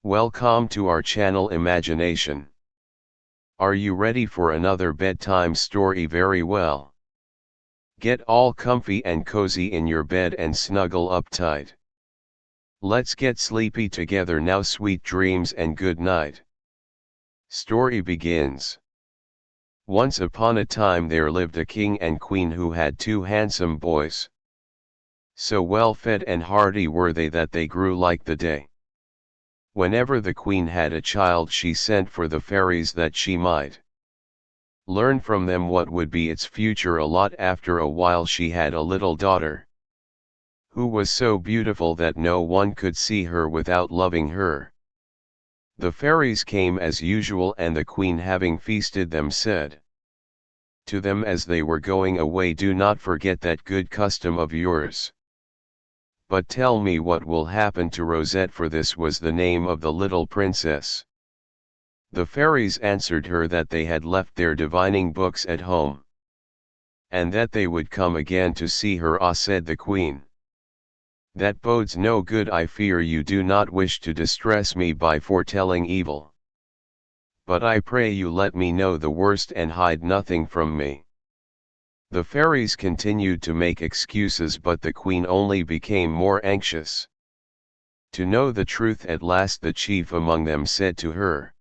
Welcome to our channel Imagination. Are you ready for another bedtime story? Very well. Get all comfy and cozy in your bed and snuggle up tight. Let's get sleepy together now. Sweet dreams and good night. Story begins. Once upon a time there lived a king and queen who had two handsome boys. So well fed and hearty were they that they grew like the day. Whenever the queen had a child, she sent for the fairies that she might learn from them what would be its future lot. After a while she had a little daughter, who was so beautiful that no one could see her without loving her. The fairies came as usual, and the queen, having feasted them, said to them as they were going away, "Do not forget that good custom of yours. But tell me what will happen to Rosette," for this was the name of the little princess. The fairies answered her that they had left their divining books at home, and that they would come again to see her. "Ah," said the queen, "that bodes no good. I fear you do not wish to distress me by foretelling evil. But I pray you let me know the worst and hide nothing from me." The fairies continued to make excuses, but the queen only became more anxious to know the truth. At last the chief among them said to her,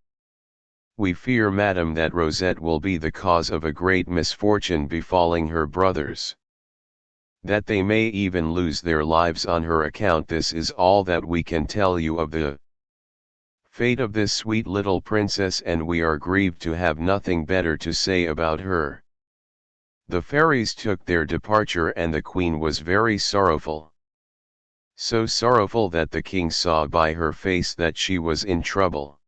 "We fear, madam, that Rosette will be the cause of a great misfortune befalling her brothers, that they may even lose their lives on her account. This is all that we can tell you of the fate of this sweet little princess, and we are grieved to have nothing better to say about her." The fairies took their departure, and the queen was very sorrowful. So sorrowful that the king saw by her face that she was in trouble.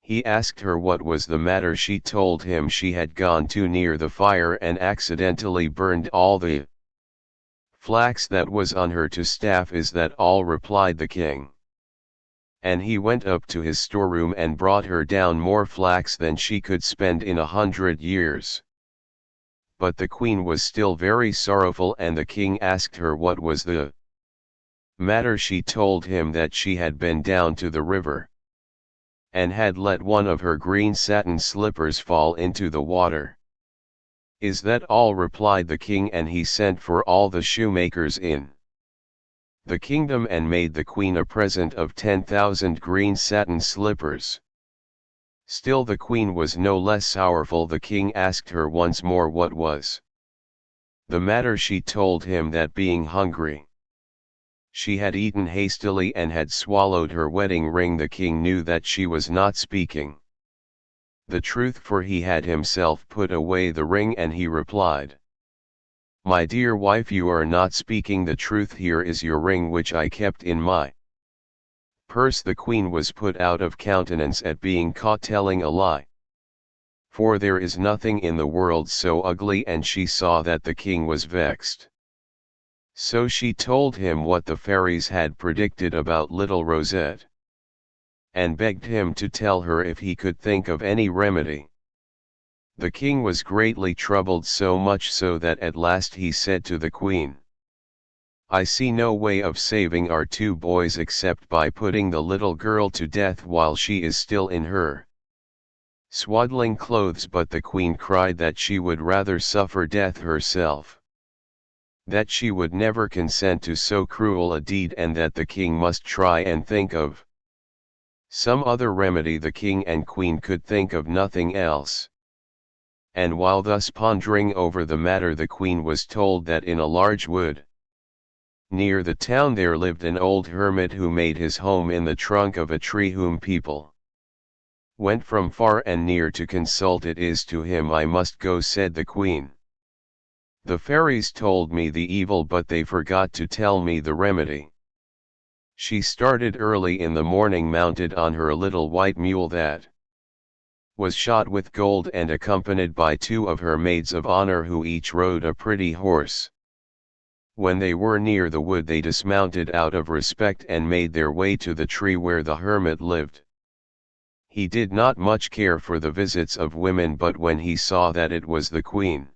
He asked her what was the matter. She told him she had gone too near the fire and accidentally burned all the flax that was on her to staff. "Is that all?" replied the king. And he went up to his storeroom and brought her down more flax than she could spend in 100 years. But the queen was still very sorrowful, and the king asked her what was the matter. She told him that she had been down to the river, and had let one of her green satin slippers fall into the water. "Is that all?" replied the king, and he sent for all the shoemakers in the kingdom and made the queen a present of 10,000 green satin slippers. Still the queen was no less sorrowful. The king asked her once more what was the matter. She told him that, being hungry, she had eaten hastily and had swallowed her wedding ring. The king knew that she was not speaking the truth, for he had himself put away the ring, and he replied, "My dear wife, you are not speaking the truth. Here is your ring, which I kept in my purse." The queen was put out of countenance at being caught telling a lie, for there is nothing in the world so ugly, and she saw that the king was vexed. So she told him what the fairies had predicted about little Rosette, and begged him to tell her if he could think of any remedy. The king was greatly troubled, so much so that at last he said to the queen, "I see no way of saving our two boys except by putting the little girl to death while she is still in her swaddling clothes." But the queen cried that she would rather suffer death herself, that she would never consent to so cruel a deed, and that the king must try and think of some other remedy. The king and queen could think of nothing else. And while thus pondering over the matter, the queen was told that in a large wood near the town there lived an old hermit who made his home in the trunk of a tree, whom people went from far and near to consult. "It is to him I must go," said the queen. "The fairies told me the evil, but they forgot to tell me the remedy." She started early in the morning, mounted on her little white mule that was shot with gold, and accompanied by two of her maids of honor, who each rode a pretty horse. When they were near the wood, they dismounted out of respect and made their way to the tree where the hermit lived. He did not much care for the visits of women, but when he saw that it was the queen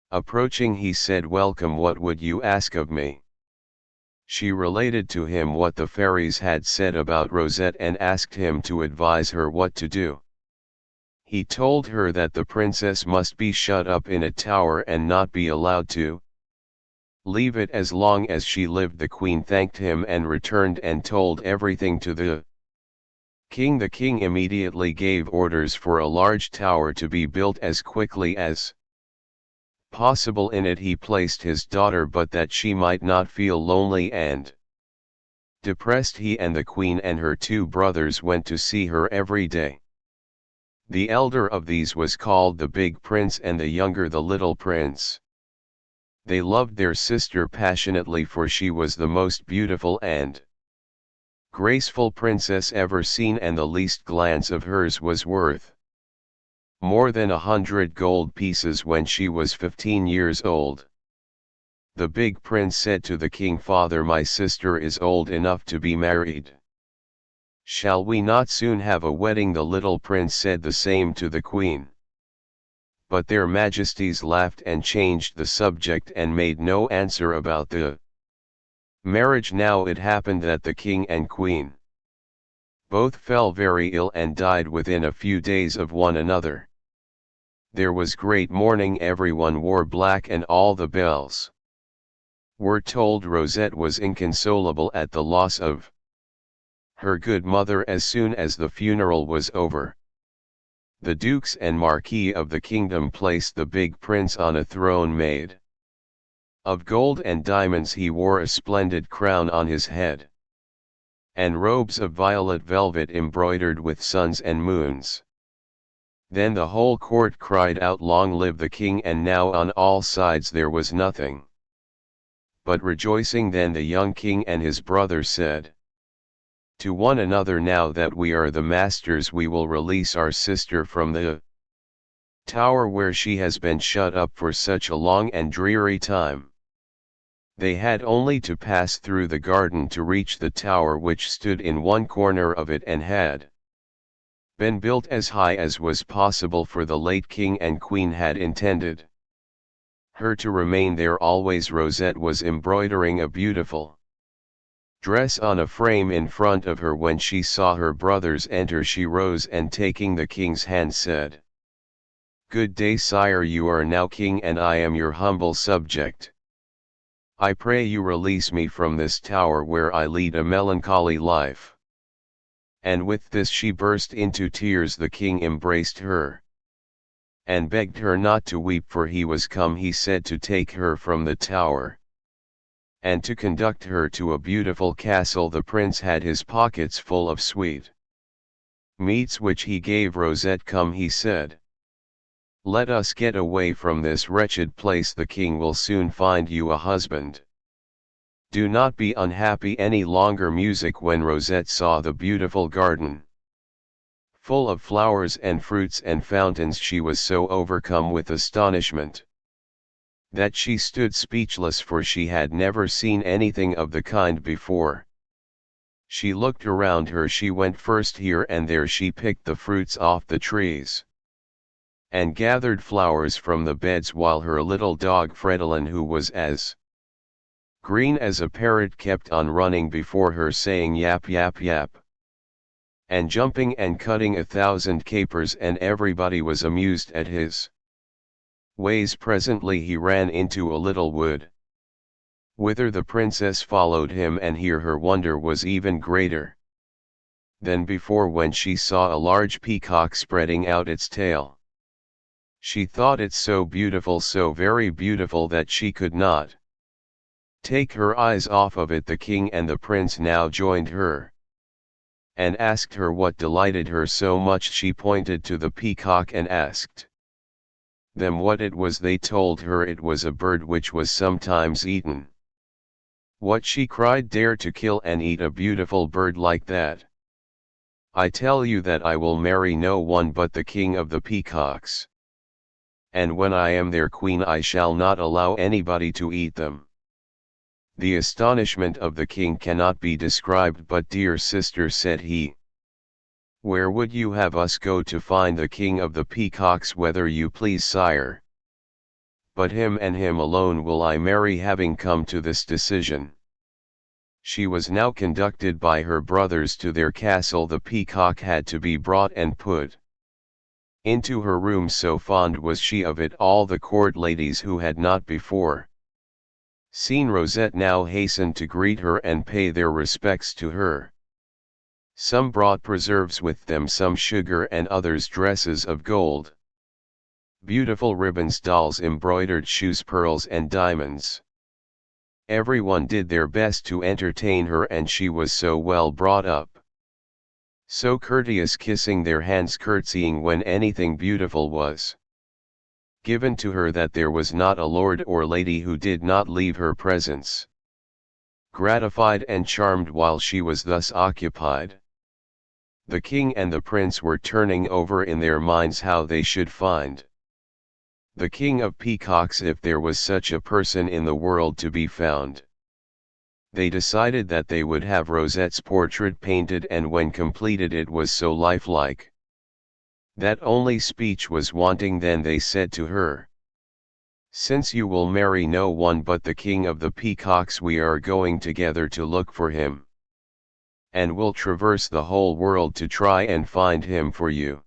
approaching, he said, "Welcome, what would you ask of me?" She related to him what the fairies had said about Rosette and asked him to advise her what to do. He told her that the princess must be shut up in a tower and not be allowed to leave it as long as she lived. The queen thanked him and returned and told everything to the king. The king immediately gave orders for a large tower to be built as quickly as possible. In it he placed his daughter, but that she might not feel lonely and depressed, he and the queen and her two brothers went to see her every day. The elder of these was called the big prince and the younger the little prince. They loved their sister passionately, for she was the most beautiful and graceful princess ever seen, and the least glance of hers was worth more than 100 gold pieces. When she was 15 years old, the big prince said to the king, "Father, my sister is old enough to be married. Shall we not soon have a wedding?" The little prince said the same to the queen. But their majesties laughed and changed the subject and made no answer about the marriage. Now it happened that the king and queen both fell very ill and died within a few days of one another. There was great mourning, everyone wore black, and all the bells were tolled. Rosette was inconsolable at the loss of her good mother. As soon as the funeral was over, the dukes and marquis of the kingdom placed the big prince on a throne made of gold and diamonds. He wore a splendid crown on his head, and robes of violet velvet embroidered with suns and moons. Then the whole court cried out, "Long live the king!" And now on all sides there was nothing but rejoicing. Then the young king and his brother said to one another, "Now that we are the masters, we will release our sister from the tower where she has been shut up for such a long and dreary time." They had only to pass through the garden to reach the tower, which stood in one corner of it and had been built as high as was possible, for the late king and queen had intended her to remain there always. Rosette was embroidering a beautiful dress on a frame in front of her. When she saw her brothers enter, she rose and, taking the king's hand, said, "Good day, sire. You are now king and I am your humble subject. I pray you release me from this tower where I lead a melancholy life." And with this she burst into tears. The king embraced her and begged her not to weep, for he was come, he said, to take her from the tower and to conduct her to a beautiful castle. The prince had his pockets full of sweet meats which he gave Rosette. "Come," he said, "let us get away from this wretched place. The king will soon find you a husband. Do not be unhappy any longer." Music. When Rosette saw the beautiful garden full of flowers and fruits and fountains, she was so overcome with astonishment that she stood speechless, for she had never seen anything of the kind before. She looked around her. She went first here and there. She picked the fruits off the trees and gathered flowers from the beds, while her little dog Fredolin, who was as green as a parrot, kept on running before her, saying yap yap yap, and jumping and cutting 1,000 capers, and everybody was amused at his ways. Presently he ran into a little wood, whither the princess followed him, and here her wonder was even greater than before when she saw a large peacock spreading out its tail. She thought it so beautiful, so very beautiful, that she could not take her eyes off of it. The king and the prince now joined her and asked her what delighted her so much. She pointed to the peacock and asked them what it was. They told her it was a bird which was sometimes eaten. "What," she cried, "dare to kill and eat a beautiful bird like that? I tell you that I will marry no one but the king of the peacocks. And when I am their queen, I shall not allow anybody to eat them." The astonishment of the king cannot be described. "But, dear sister," said he, "where would you have us go to find the king of the peacocks?" "Whether you please, sire. But him and him alone will I marry, having come to this decision." She was now conducted by her brothers to their castle. The peacock had to be brought and put into her room, so fond was she of it. All the court ladies who had not before seen Rosette now hastened to greet her and pay their respects to her. Some brought preserves with them, some sugar, and others dresses of gold, beautiful ribbons, dolls, embroidered shoes, pearls and diamonds. Everyone did their best to entertain her, and she was so well brought up, so courteous, kissing their hands, curtsying when anything beautiful was given to her, that there was not a lord or lady who did not leave her presence, gratified and charmed while she was thus occupied. The king and the prince were turning over in their minds how they should find the king of peacocks, if there was such a person in the world to be found. They decided that they would have Rosette's portrait painted, and when completed it was so lifelike that only speech was wanting. Then they said to her, "Since you will marry no one but the king of the peacocks, we are going together to look for him, and will traverse the whole world to try and find him for you.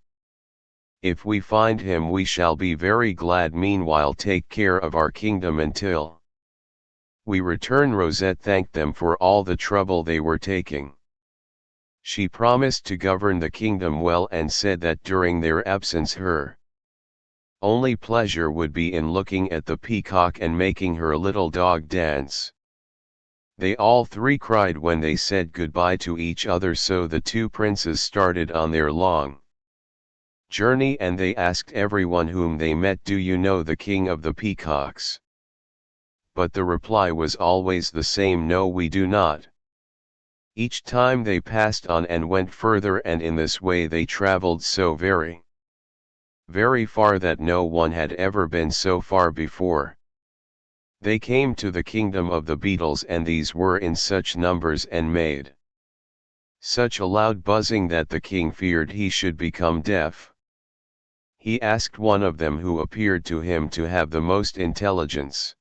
If we find him we shall be very glad. Meanwhile take care of our kingdom until we return." Rosette thanked them for all the trouble they were taking. She promised to govern the kingdom well, and said that during their absence her only pleasure would be in looking at the peacock and making her little dog dance. They all three cried when they said goodbye to each other, so the two princes started on their long journey, and they asked everyone whom they met, "Do you know the king of the peacocks?" But the reply was always the same, "No, we do not." Each time they passed on and went further, and in this way they traveled so very far that no one had ever been so far before. They came to the kingdom of the beetles, and these were in such numbers and made such a loud buzzing that the king feared he should become deaf. He asked one of them, who appeared to him to have the most intelligence,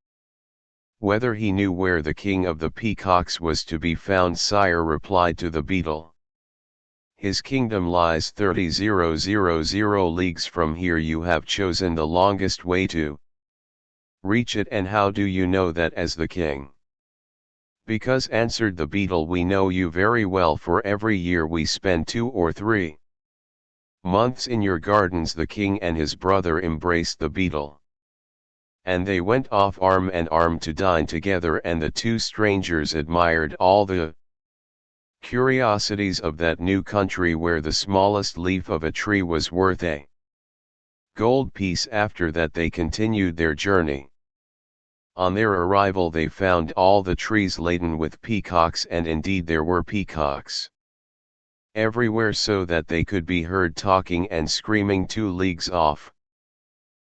whether he knew where the king of the peacocks was to be found. "Sire," replied to the beetle, "his kingdom lies 30,000 leagues from here. You have chosen the longest way to reach it." "And how do you know that as the king?" "Because," answered the beetle, "we know you very well, for every year we spend 2 or 3 months in your gardens." The king and his brother embraced the beetle, and they went off arm in arm to dine together, and the two strangers admired all the curiosities of that new country, where the smallest leaf of a tree was worth a gold piece. After that they continued their journey. On their arrival they found all the trees laden with peacocks, and indeed there were peacocks everywhere, so that they could be heard talking and screaming 2 leagues off.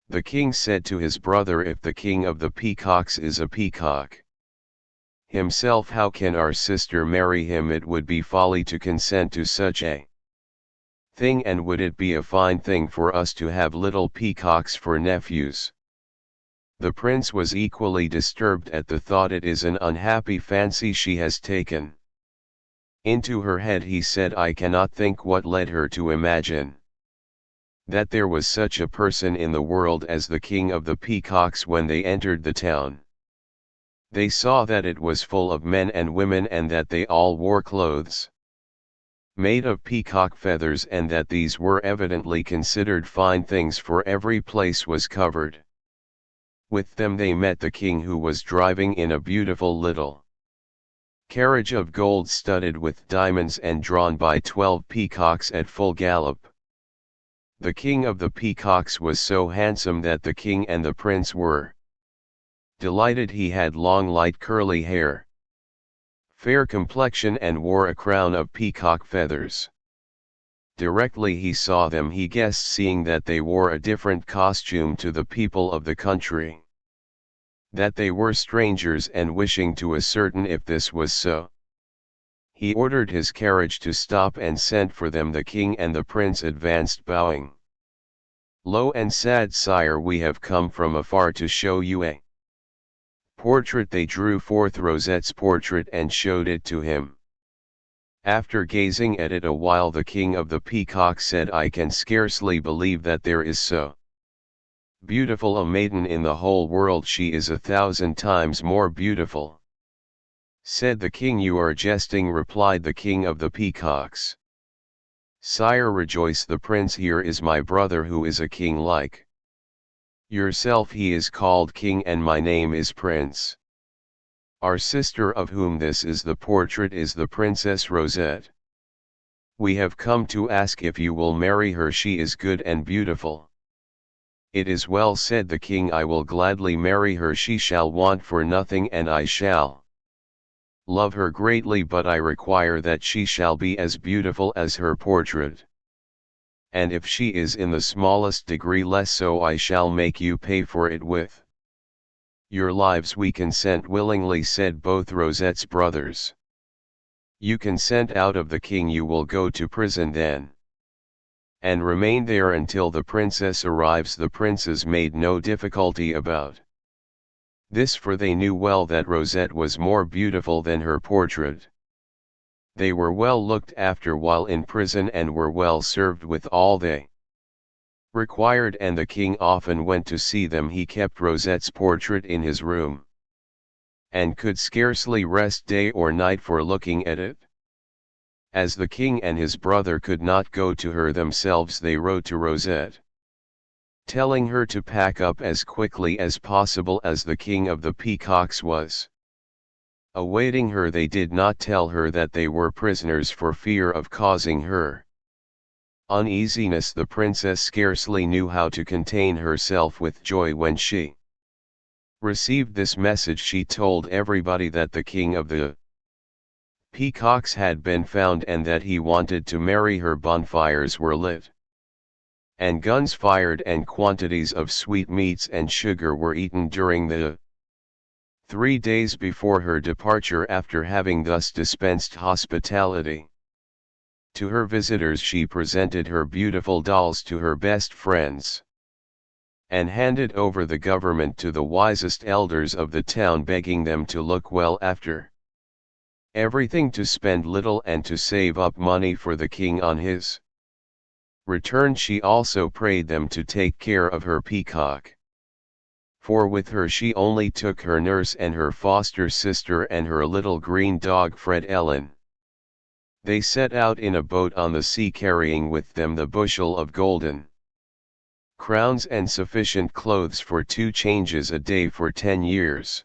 The king said to his brother, "If the king of the peacocks is a peacock himself, how can our sister marry him? It would be folly to consent to such a thing, and would it be a fine thing for us to have little peacocks for nephews?" The prince was equally disturbed at the thought. "It is an unhappy fancy she has taken into her head," he said. "I cannot think what led her to imagine that there was such a person in the world as the king of the peacocks." When they entered the town, they saw that it was full of men and women, and that they all wore clothes made of peacock feathers, and that these were evidently considered fine things, for every place was covered with them. They met the king, who was driving in a beautiful little carriage of gold studded with diamonds and drawn by 12 peacocks at full gallop. The king of the peacocks was so handsome that the king and the prince were delighted. He had long light curly hair, fair complexion, and wore a crown of peacock feathers. Directly he saw them he guessed, seeing that they wore a different costume to the people of the country, that they were strangers, and wishing to ascertain if this was so, he ordered his carriage to stop and sent for them. The king and the prince advanced, bowing low and said, "Sire, we have come from afar to show you a portrait they drew forth Rosette's portrait and showed it to him. After gazing at it a while the king of the peacocks said, "I can scarcely believe that there is so beautiful a maiden in the whole world. She is 1,000 times more beautiful." Said the king. "You are jesting," replied the king of the peacocks. "Sire, rejoice, the prince here is my brother who is a king like yourself. He is called king and my name is Prince. Our sister, of whom this is the portrait, is the Princess Rosette. We have come to ask if you will marry her. She is good and beautiful." "It is well," said the king, "I will gladly marry her. She shall want for nothing and I shall love her greatly, but I require that she shall be as beautiful as her portrait. And if she is in the smallest degree less so, I shall make you pay for it with your lives." "We consent willingly," said both Rosette's brothers. "You consent out of the king. You will go to prison then, and remain there until the princess arrives." The princes made no difficulty about this, for they knew well that Rosette was more beautiful than her portrait. They were well looked after while in prison and were well served with all they required, and the king often went to see them. He kept Rosette's portrait in his room, and could scarcely rest day or night for looking at it. As the king and his brother could not go to her themselves, they wrote to Rosette, telling her to pack up as quickly as possible, as the king of the peacocks was awaiting her. They did not tell her that they were prisoners for fear of causing her uneasiness. The princess scarcely knew how to contain herself with joy when she received this message. She told everybody that the king of the peacocks had been found and that he wanted to marry her. Bonfires were lit and guns fired, and quantities of sweetmeats and sugar were eaten during the 3 days before her departure. After having thus dispensed hospitality to her visitors, she presented her beautiful dolls to her best friends, and handed over the government to the wisest elders of the town, begging them to look well after everything, to spend little, and to save up money for the king on his return. She also prayed them to take care of her peacock, for with her she only took her nurse and her foster sister and her little green dog Fred Ellen. They set out in a boat on the sea, carrying with them the bushel of golden crowns and sufficient clothes for 2 changes a day for 10 years.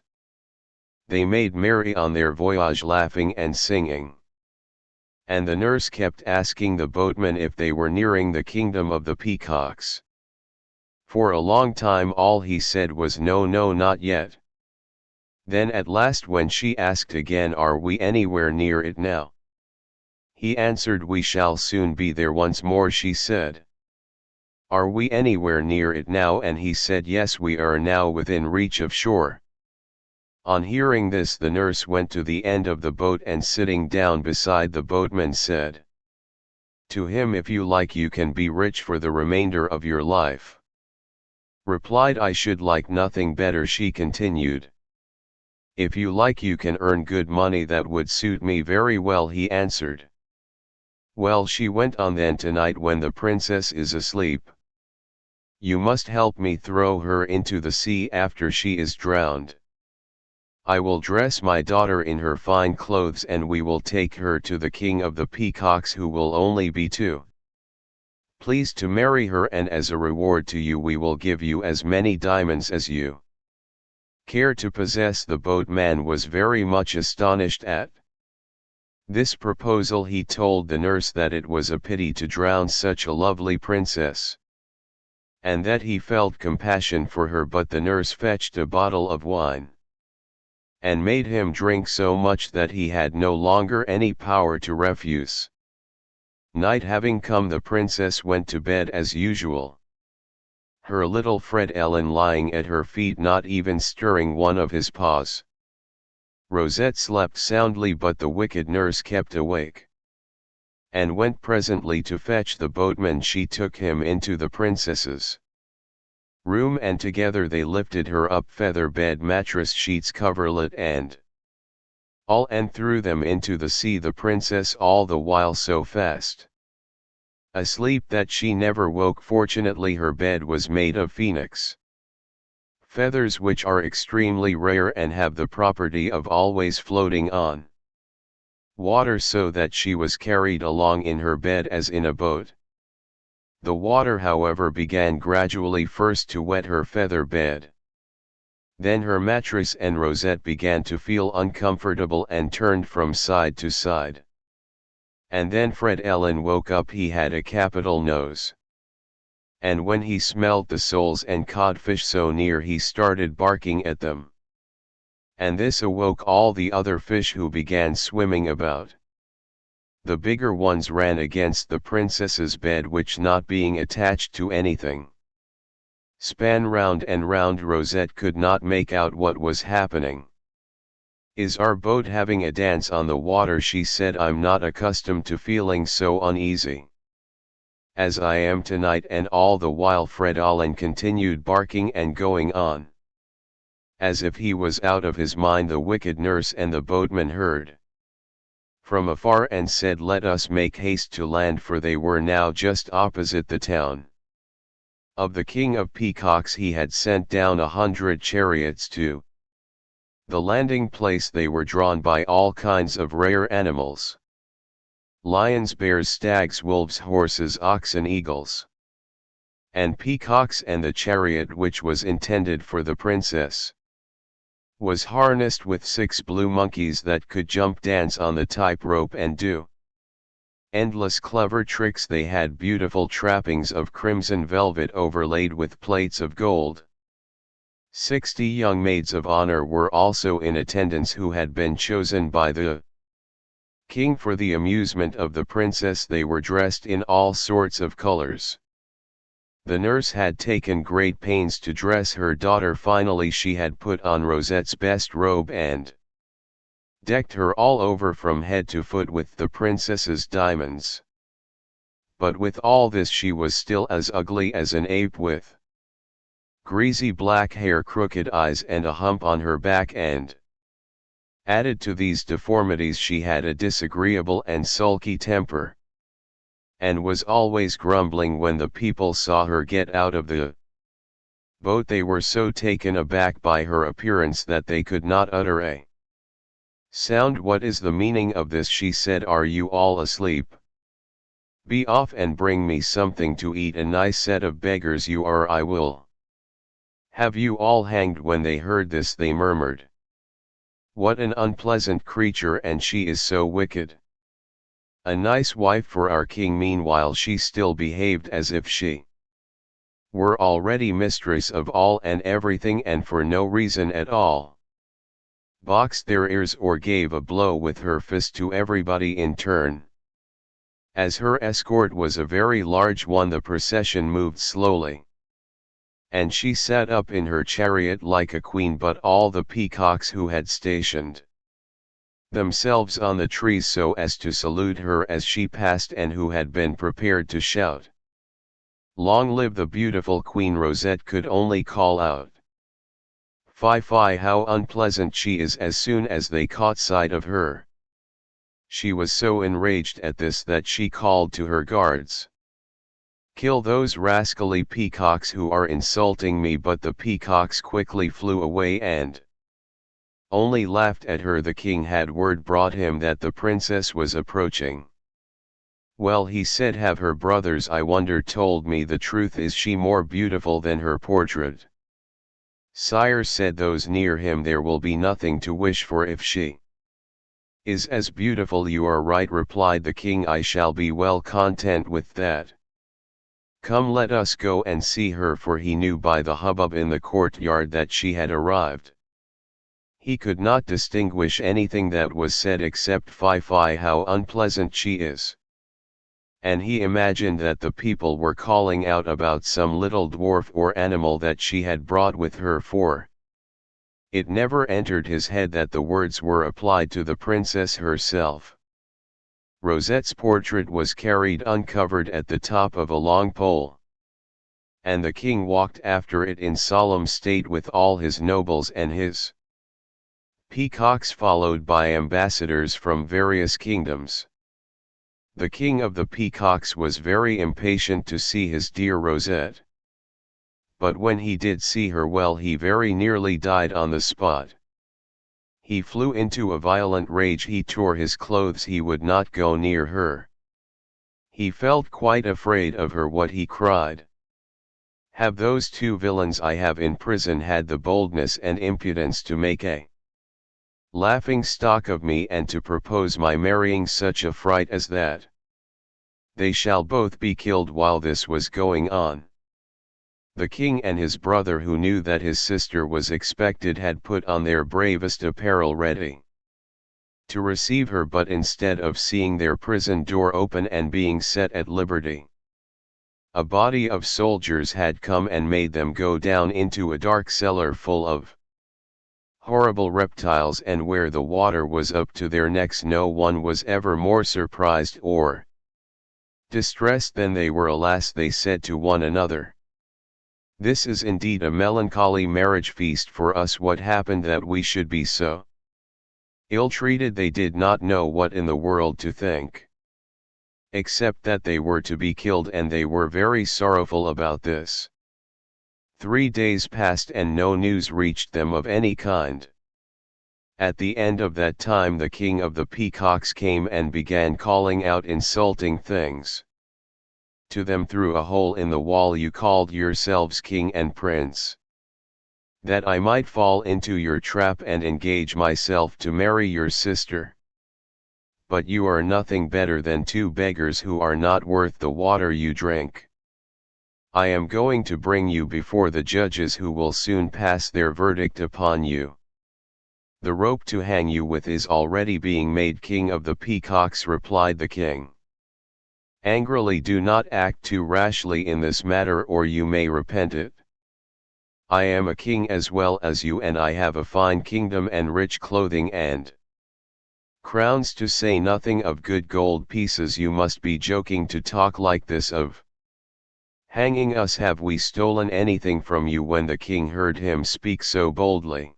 They made merry on their voyage, laughing and singing. And the nurse kept asking the boatmen if they were nearing the kingdom of the peacocks. For a long time all he said was, "No, no, not yet." Then at last, when she asked again, "Are we anywhere near it now?" he answered, "We shall soon be there." Once more she said, "Are we anywhere near it now?" and he said, "Yes, we are now within reach of shore." On hearing this, the nurse went to the end of the boat and, sitting down beside the boatman, said to him, "If you like, you can be rich for the remainder of your life." Replied, "I should like nothing better." She continued, "If you like, you can earn good money. That would suit me very well," he answered. "Well," she went on, "then tonight, when the princess is asleep, you must help me throw her into the sea after she is drowned. I will dress my daughter in her fine clothes, and we will take her to the king of the peacocks, who will only be too pleased to marry her, and as a reward to you we will give you as many diamonds as you care to possess." The boatman was very much astonished at this proposal. He told the nurse that it was a pity to drown such a lovely princess, and that he felt compassion for her. But the nurse fetched a bottle of wine, and made him drink so much that he had no longer any power to refuse. Night having come, the princess went to bed as usual, her little Fred Ellen lying at her feet, not even stirring one of his paws. Rosette slept soundly, but the wicked nurse kept awake, and went presently to fetch the boatman. She took him into the princess's room, and together they lifted her up feather bed, mattress, sheets, coverlet, and all, and threw them into the sea, the princess all the while so fast asleep that she never woke. Fortunately her bed was made of phoenix feathers, which are extremely rare and have the property of always floating on water, so that she was carried along in her bed as in a boat. The water, however, began gradually first to wet her feather bed. Then her mattress and Rosette began to feel uncomfortable and turned from side to side. And then Fred Ellen woke up. He had a capital nose. And when he smelled the soles and codfish so near, he started barking at them. And this awoke all the other fish, who began swimming about. The bigger ones ran against the princess's bed, which, not being attached to anything, span round and round. Rosette could not make out what was happening. "Is our boat having a dance on the water?" she said. "I'm not accustomed to feeling so uneasy as I am tonight." And all the while Fred Allen continued barking and going on, as if he was out of his mind. The wicked nurse and the boatman heard from afar and said, "Let us make haste to land," for they were now just opposite the town of the King of Peacocks. He had sent down 100 chariots to the landing place. They were drawn by all kinds of rare animals: lions, bears, stags, wolves, horses, oxen, eagles, and peacocks. And the chariot, which was intended for the princess, was harnessed with 6 blue monkeys that could jump, dance on the tightrope, and do endless clever tricks. They had beautiful trappings of crimson velvet overlaid with plates of gold. 60 young maids of honor were also in attendance, who had been chosen by the king for the amusement of the princess. They were dressed in all sorts of colors. The nurse had taken great pains to dress her daughter. Finally she had put on Rosette's best robe and decked her all over from head to foot with the princess's diamonds. But with all this she was still as ugly as an ape, with greasy black hair, crooked eyes, and a hump on her back. And added to these deformities, she had a disagreeable and sulky temper, and was always grumbling when the people saw her get out of the boat. They were so taken aback by her appearance that they could not utter a sound. "What is the meaning of this?" she said. "Are you all asleep? Be off and bring me something to eat. A nice set of beggars you are. I will have you all hanged." When they heard this they murmured, "What an unpleasant creature, and she is so wicked. A nice wife for our king." Meanwhile she still behaved as if she were already mistress of all and everything, and for no reason at all boxed their ears or gave a blow with her fist to everybody in turn. As her escort was a very large one, the procession moved slowly, and she sat up in her chariot like a queen. But all the peacocks, who had stationed themselves on the trees so as to salute her as she passed, and who had been prepared to shout, "Long live the beautiful Queen Rosette," could only call out, "Fie, fie, how unpleasant she is," as soon as they caught sight of her. She was so enraged at this that she called to her guards, "Kill those rascally peacocks who are insulting me." But the peacocks quickly flew away and only laughed at her. The king had word brought him that the princess was approaching. "Well," he said, "have her brothers, I wonder, told me the truth? Is she more beautiful than her portrait?" "Sire," said those near him, "there will be nothing to wish for if she is as beautiful." "You are right," replied the king, "I shall be well content with that. Come, let us go and see her." For he knew by the hubbub in the courtyard that she had arrived. He could not distinguish anything that was said except, "Fie, fie, how unpleasant she is." And he imagined that the people were calling out about some little dwarf or animal that she had brought with her, for it never entered his head that the words were applied to the princess herself. Rosette's portrait was carried uncovered at the top of a long pole, and the king walked after it in solemn state with all his nobles and his peacocks, followed by ambassadors from various kingdoms. The king of the peacocks was very impatient to see his dear Rosette. But when he did see her, well, he very nearly died on the spot. He flew into a violent rage, he tore his clothes, he would not go near her. He felt quite afraid of her. What he cried: "Have those two villains I have in prison had the boldness and impudence to make a laughing stock of me, and to propose my marrying such a fright as that? They shall both be killed." While this was going on, the king and his brother, who knew that his sister was expected, had put on their bravest apparel ready to receive her, but instead of seeing their prison door open and being set at liberty, a body of soldiers had come and made them go down into a dark cellar full of horrible reptiles, and where the water was up to their necks. No one was ever more surprised or distressed than they were. "Alas," they said to one another, "this is indeed a melancholy marriage feast for us. What happened that we should be so ill-treated?" They did not know what in the world to think, except that they were to be killed, and they were very sorrowful about this. 3 days passed and no news reached them of any kind. At the end of that time the king of the peacocks came and began calling out insulting things to them through a hole in the wall. "You called yourselves king and prince, that I might fall into your trap and engage myself to marry your sister. But you are nothing better than two beggars who are not worth the water you drink. I am going to bring you before the judges, who will soon pass their verdict upon you. The rope to hang you with is already being made." "King of the peacocks," replied the king angrily, "do not act too rashly in this matter, or you may repent it. I am a king as well as you, and I have a fine kingdom and rich clothing and crowns, to say nothing of good gold pieces. You must be joking to talk like this of hanging us. Have we stolen anything from you?" When the king heard him speak so boldly,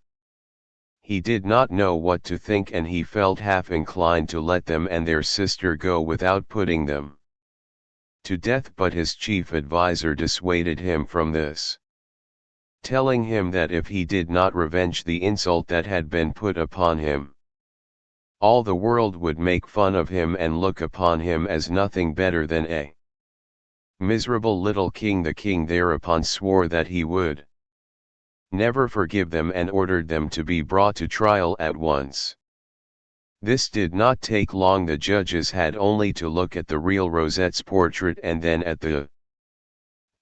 he did not know what to think, and he felt half inclined to let them and their sister go without putting them to death. But his chief adviser dissuaded him from this, telling him that if he did not revenge the insult that had been put upon him, all the world would make fun of him and look upon him as nothing better than a miserable little king. The king thereupon swore that he would never forgive them, and ordered them to be brought to trial at once. This did not take long. The judges had only to look at the real Rosette's portrait and then at the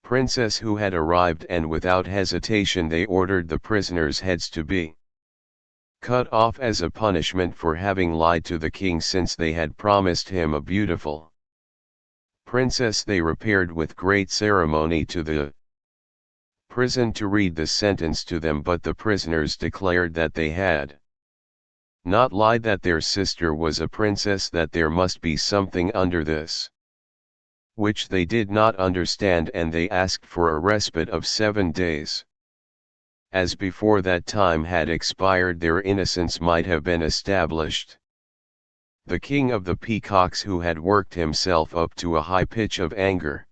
princess who had arrived, and without hesitation they ordered the prisoners' heads to be cut off as a punishment for having lied to the king, since they had promised him a beautiful princess. They repaired with great ceremony to the prison to read the sentence to them, but the prisoners declared that they had not lied, that their sister was a princess, that there must be something under this which they did not understand, and they asked for a respite of 7 days. As before that time had expired, their innocence might have been established. The king of the peacocks, who had worked himself up to a high pitch of anger,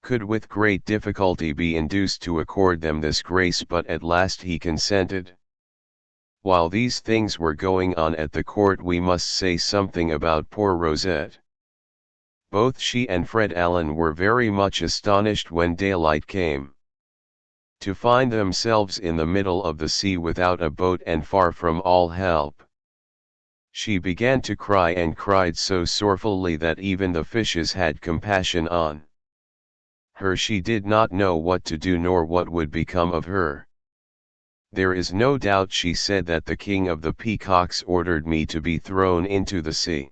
could with great difficulty be induced to accord them this grace, but at last he consented. While these things were going on at the court, we must say something about poor Rosette. Both she and Fred Allen were very much astonished when daylight came, to find themselves in the middle of the sea without a boat and far from all help. She began to cry, and cried so sorrowfully that even the fishes had compassion on her. She did not know what to do nor what would become of her. "There is no doubt," she said, "that the king of the peacocks ordered me to be thrown into the sea.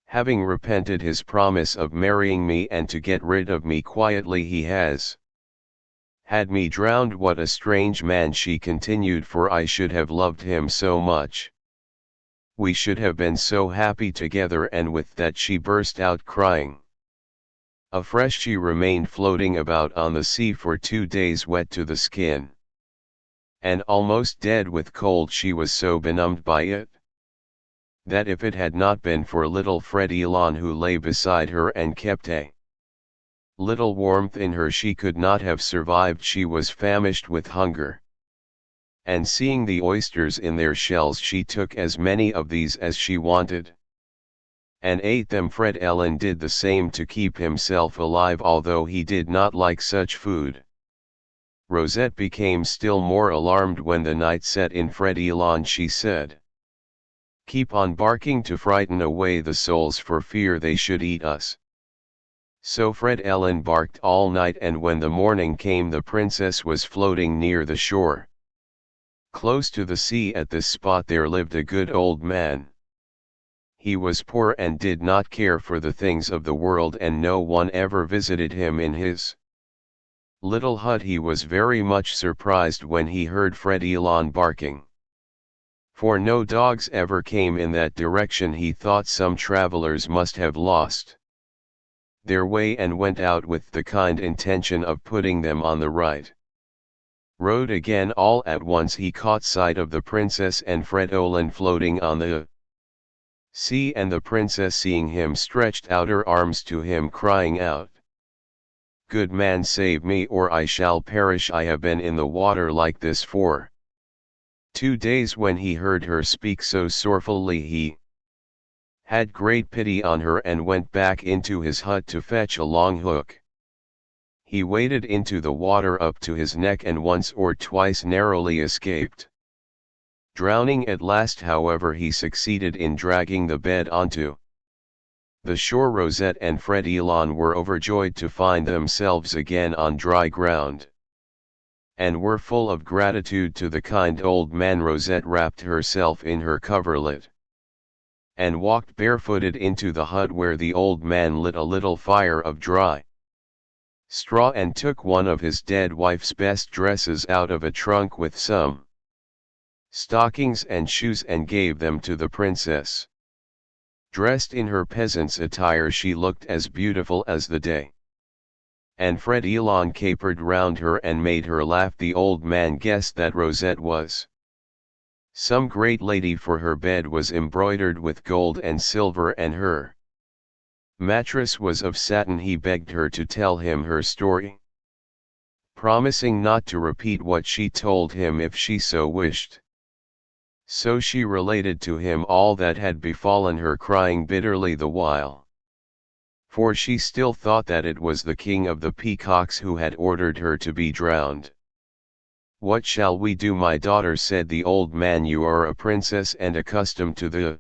Having repented his promise of marrying me and to get rid of me quietly, he has had me drowned. What a strange man," she continued, "for I should have loved him so much. We should have been so happy together." And with that she burst out crying. Afresh she remained floating about on the sea for 2 days, wet to the skin. And almost dead with cold, she was so benumbed by it, that if it had not been for little Fred Elon who lay beside her and kept a little warmth in her, she could not have survived. She was famished with hunger. And seeing the oysters in their shells, she took as many of these as she wanted, and ate them. Fred Elon did the same to keep himself alive, although he did not like such food. Rosette became still more alarmed when the night set in. Fred Elon, she said, keep on barking to frighten away the souls, for fear they should eat us. So Fred Elon barked all night, and when the morning came the princess was floating near the shore. Close to the sea at this spot there lived a good old man. He was poor and did not care for the things of the world, and no one ever visited him in his little hut. He was very much surprised when he heard Fred Elon barking, for no dogs ever came in that direction. He thought some travelers must have lost their way and went out with the kind intention of putting them on the right road again. All at once he caught sight of the princess and Fred Elon floating on the sea, and the princess, seeing him, stretched out her arms to him, crying out, "Good man, save me, or I shall perish. I have been in the water like this for 2 days." When he heard her speak so sorrowfully, he had great pity on her and went back into his hut to fetch a long hook. He waded into the water up to his neck, and once or twice narrowly escaped drowning. At last, however, he succeeded in dragging the bed onto the shore. Rosette and Fred Elon were overjoyed to find themselves again on dry ground, and were full of gratitude to the kind old man. Rosette wrapped herself in her coverlet, and walked barefooted into the hut, where the old man lit a little fire of dry straw, and took one of his dead wife's best dresses out of a trunk with some stockings and shoes, and gave them to the princess. Dressed in her peasant's attire, she looked as beautiful as the day, and Fred Elon capered round her and made her laugh. The old man guessed that Rosette was some great lady, for her bed was embroidered with gold and silver, and her mattress was of satin. He begged her to tell him her story, promising not to repeat what she told him if she so wished. So she related to him all that had befallen her, crying bitterly the while, for she still thought that it was the king of the peacocks who had ordered her to be drowned. "What shall we do, my daughter?" said the old man. "You are a princess and accustomed to the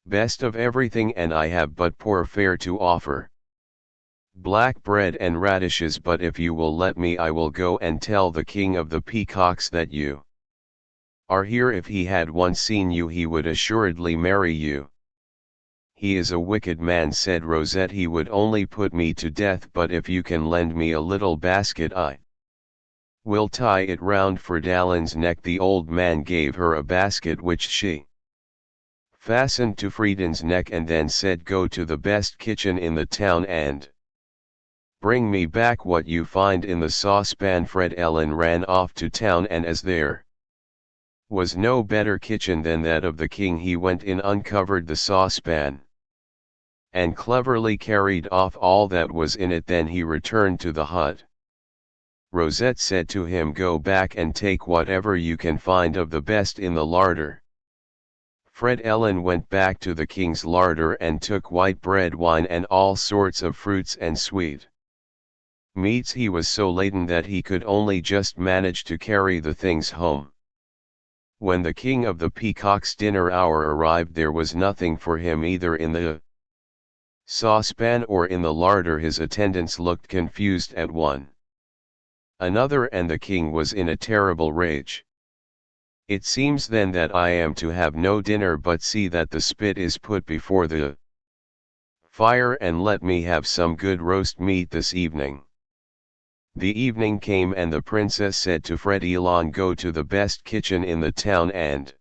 best of everything, and I have but poor fare to offer, black bread and radishes. But if you will let me, I will go and tell the king of the peacocks that you are here. If he had once seen you, he would assuredly marry you." "He is a wicked man," said Rosette. "He would only put me to death. But if you can lend me a little basket, I will tie it round Fridolин's neck." The old man gave her a basket, which she fastened to Fridolin's neck, and then said, "Go to the best kitchen in the town and bring me back what you find in the saucepan." Fred Elon ran off to town, and as there was no better kitchen than that of the king, he went in, uncovered the saucepan, and cleverly carried off all that was in it. Then he returned to the hut. Rosette said to him, "Go back and take whatever you can find of the best in the larder." Fred Elon went back to the king's larder and took white bread, wine, and all sorts of fruits and sweet meats. He was so laden that he could only just manage to carry the things home. When the king of the peacocks' dinner hour arrived, there was nothing for him either in the saucepan or in the larder. His attendants looked confused at one another, and the king was in a terrible rage. "It seems then that I am to have no dinner, but see that the spit is put before the fire, and let me have some good roast meat this evening." The evening came, and the princess said to Fred Elon, "Go to the best kitchen in the town and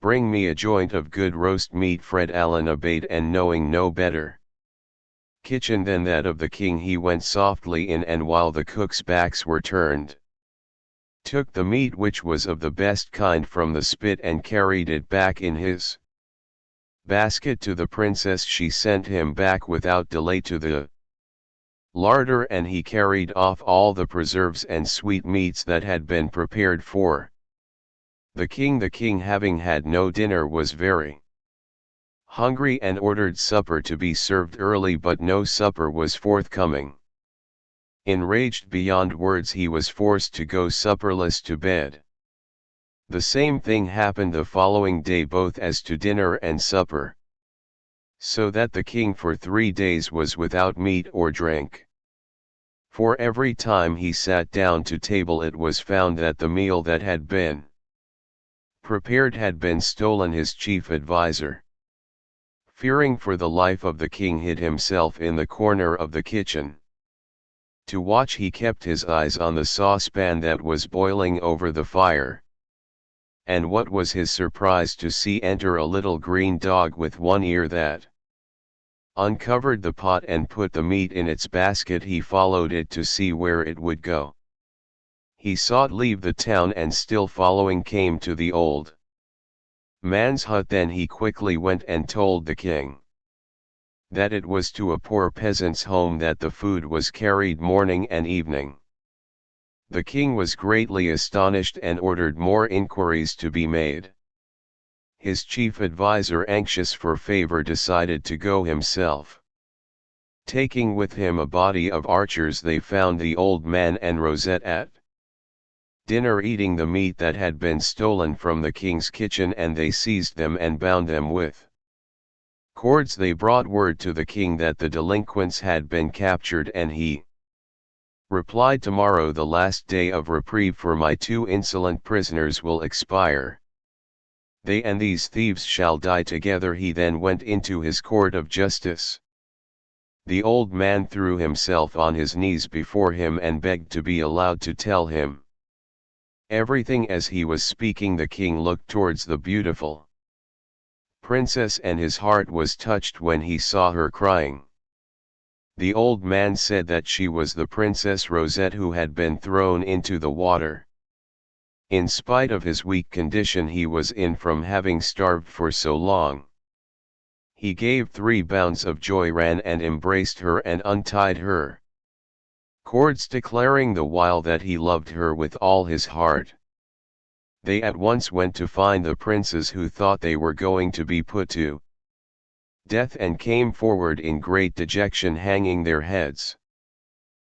bring me a joint of good roast meat." Fred Elon obeyed, and knowing no better kitchen than that of the king. He went softly in, and while the cooks' backs were turned, took the meat, which was of the best kind, from the spit and carried it back in his basket to the princess. She sent him back without delay to the larder, and he carried off all the preserves and sweetmeats that had been prepared for the king. The king, having had no dinner, was very hungry and ordered supper to be served early, but no supper was forthcoming. Enraged beyond words, he was forced to go supperless to bed. The same thing happened the following day, both as to dinner and supper, so that the king for 3 days was without meat or drink. For every time he sat down to table, it was found that the meal that had been prepared had been stolen. His chief adviser, fearing for the life of the king, hid himself in the corner of the kitchen. To watch, he kept his eyes on the saucepan that was boiling over the fire. And what was his surprise to see enter a little green dog with one ear, that uncovered the pot and put the meat in its basket. He followed it to see where it would go. He saw it leave the town, and still following came to the old man's hut. Then he quickly went and told the king that it was to a poor peasant's home that the food was carried morning and evening. The king was greatly astonished and ordered more inquiries to be made. His chief adviser, anxious for favor, decided to go himself. Taking with him a body of archers, they found the old man and Rosette at dinner eating the meat that had been stolen from the king's kitchen, and they seized them and bound them with cords. They brought word to the king that the delinquents had been captured, and he replied, "Tomorrow, the last day of reprieve for my 2 insolent prisoners, will expire. They and these thieves shall die together." He then went into his court of justice. The old man threw himself on his knees before him and begged to be allowed to tell him everything. As he was speaking, the king looked towards the beautiful princess, and his heart was touched when he saw her crying. The old man said that she was the Princess Rosette, who had been thrown into the water. In spite of his weak condition he was in from having starved for so long, he gave 3 bounds of joy, ran and embraced her and untied her cords, declaring the while that he loved her with all his heart. They at once went to find the princes, who thought they were going to be put to death, and came forward in great dejection, hanging their heads.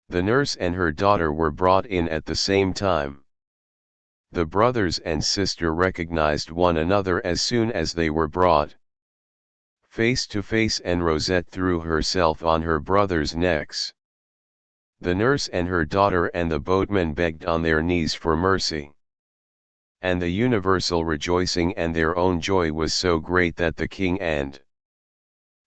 The nurse and her daughter were brought in at the same time. The brothers and sister recognized one another as soon as they were brought face to face, and Rosette threw herself on her brothers' necks. The nurse and her daughter and the boatman begged on their knees for mercy. And the universal rejoicing and their own joy was so great that the king and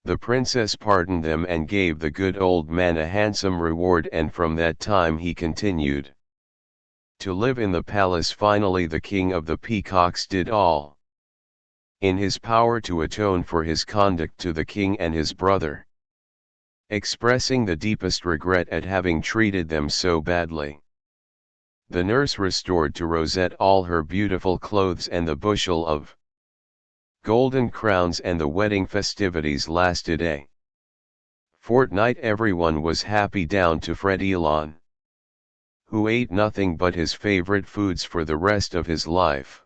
the princess pardoned them and gave the good old man a handsome reward, and from that time he continued to live in the palace. Finally, the king of the peacocks did all in his power to atone for his conduct to the king and his brother, expressing the deepest regret at having treated them so badly. The nurse restored to Rosette all her beautiful clothes and the bushel of golden crowns, and the wedding festivities lasted a fortnight. Everyone was happy down to Fairytale, who ate nothing but his favorite foods for the rest of his life.